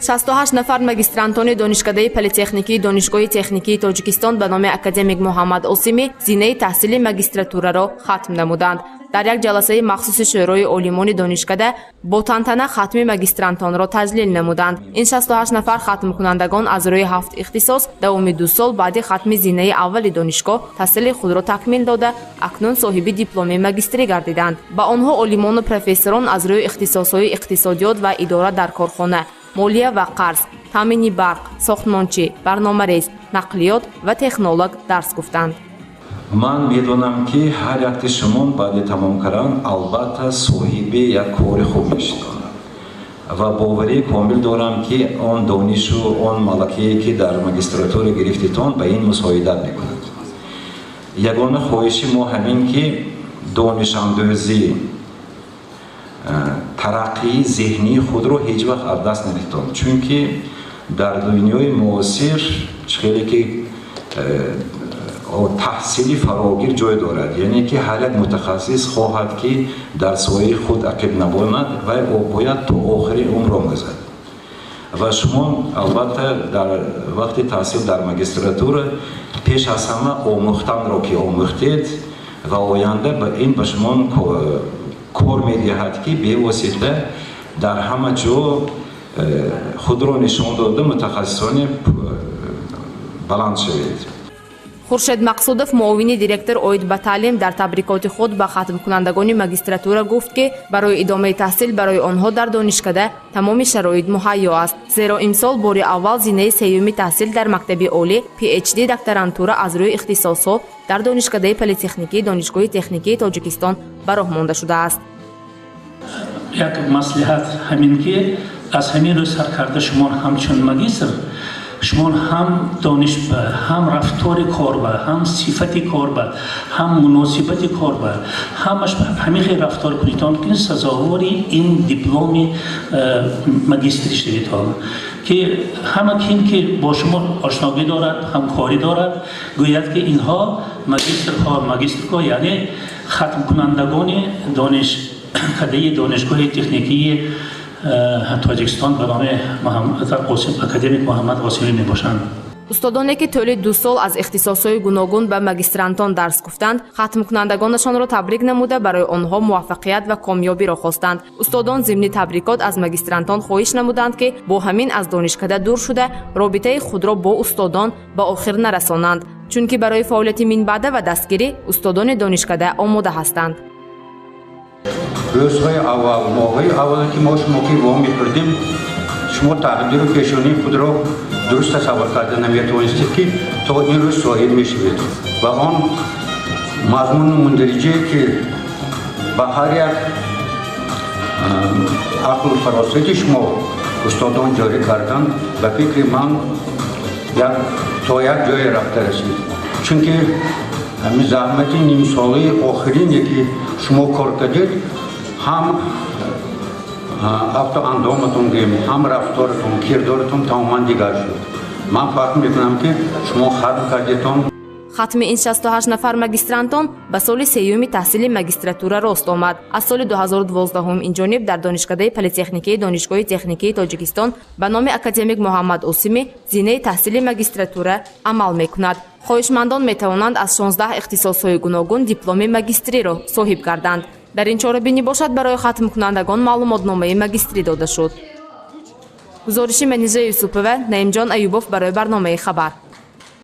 68 нафар магистрантони донишкадаи политехникии донишгоҳи техникии Тоҷикистон ба номи академик Муҳаммад Осимӣ зинаи таҳсили магистратураро хатм намуданд. дар як ҷаласаи махсуси шӯрои олимони донишкада бо тантана хатми магистрантонро таҷлил намуданд. ин 68 нафар хатмкунандагон аз рӯи 7 ихтисос давоми 2 сол баъди хатми зинаи аввали донишгоҳ таҳсили худро такмил дода акнун соҳиби дипломи магистрӣ гардиданд. ба онҳо олимону профессорон аз рӯи ихтисосҳои иқтисодиёт ва идора дар корхона, молия ва қарз, таъмини барқ, сохтмончӣ, барномарез, нақлиёт ва технолог дарс гуфтанд. ман медонам ки ҳар якти шумо баъди тамом кардан албатта соҳиби як кори хуб мешавед ва боварии комил дорам ки он донишу он малакие ки дар магистратура гирифтитон ба ин мусоидат мекунад. ягона хоҳиши мо ҳамин ки донишандӯзӣ тараққии зеҳнии худро ҳеҷ вақт аз даст надиҳтон, чунки дар дунёи муосир хеле ки таҳсили фарогир ҷой дорад, яъне ки ҳар як мутахассис хоҳад ки дар соҳаи худ ақиб набонад ва бояд то охири умр омӯзад. ва шумо албатта дар вақти таҳсил дар магистратура пеш аз ҳама омӯхтанро ки омӯхтед ва оянда ин ба шумо кор медиҳад ки бевосита дар ҳама ҷо худро нишон дода мутахассисони баланд шавед. хуршед мақсудов, муовини директор оид ба таълим, дар табрикоти худ ба хатмкунандагони магистратура гуфт ки барои идомаи таҳсил барои онҳо дар донишкада тамоми шароит муҳайё аст, зеро имсол бори аввал зинаи сеюми таҳсил дар мактаби олӣ PhD докторантура аз рӯи ихтисосҳо дар донишкадаи политехникии донишгоҳи техникии Тоҷикистон ба роҳ монда шудааст. як маслиҳат ҳамин ки аз ҳамин рӯй сар карда шумо ҳамчун магистр шумо ҳам донишба, ҳам рафтори корба, ҳам сифати корба, ҳам муносибати корба, ҳамаш ҳамин хел рафтор кунитон ки сазовори ин дипломи магистри шавитон ки ҳама кин ки бо шумо ошногӣ дорад, ҳамкорӣ дорад, гӯяд ки инҳо магистрҳо яъне хатмкунандагони донишкадаи донишгоҳи техникии Тоҷикистон ба номи академик Муҳаммад Осимӣ мебошанд. устодоне ки тӯли 2 сол аз ихтисосҳои гуногун ба магистрантон дарс гуфтанд, хатмкунандагонашонро табрик намуда барои онҳо муваффақият ва комёбиро хостанд. устодон зимни табрикот аз магистрантон хоҳиш намуданд ки бо ҳамин аз донишкада дур шуда робитаи худро бо устодон ба охир нарасонанд, чунки барои фаъолияти минбаъда ва дастгирӣ устодони донишкада омода ҳастанд. рӯзҳои аввал, моҳҳои аввале ки мо шумо ки вом мекардем, шумо тақдиру пешонии худро дуруст тасаввур карда наметавонистед ки то ин рӯз соҳиб мешавед ва он мазмуну мундариҷае ки ба ҳар як ақлу фаросати шумо устодон ҷорӣ карданд, ба фикри ман то як ҷое рафта расид, чунки ҳамин заҳмати нимсолаи охирине ки шумо кор кардед ҳам автоандоматон гем, ҳам рафторатон, кирдоратон тамоман дигар шуд. ман фахр мекунам ки шумо хатм кардетон. хатми ин 68 нафар магистрантон ба соли сеюми таҳсили магистратура рост омад. аз соли 2012 инҷониб дар донишкадаи политехникии донишгоҳи техникии Тоҷикистон ба номи академик Муҳаммад Осимӣ зинаи таҳсили магистратура амал мекунад. хоҳишмандон метавонанд аз 16 ихтисосҳои гуногун дипломи магистриро соҳиб гарданд. дар ин чорабинӣ бошад барои хатмкунандагон маълумотномаи магистрӣ дода шуд. гузориши Манижа Юсупова, Наимҷон Аюбов барои барномаи хабар.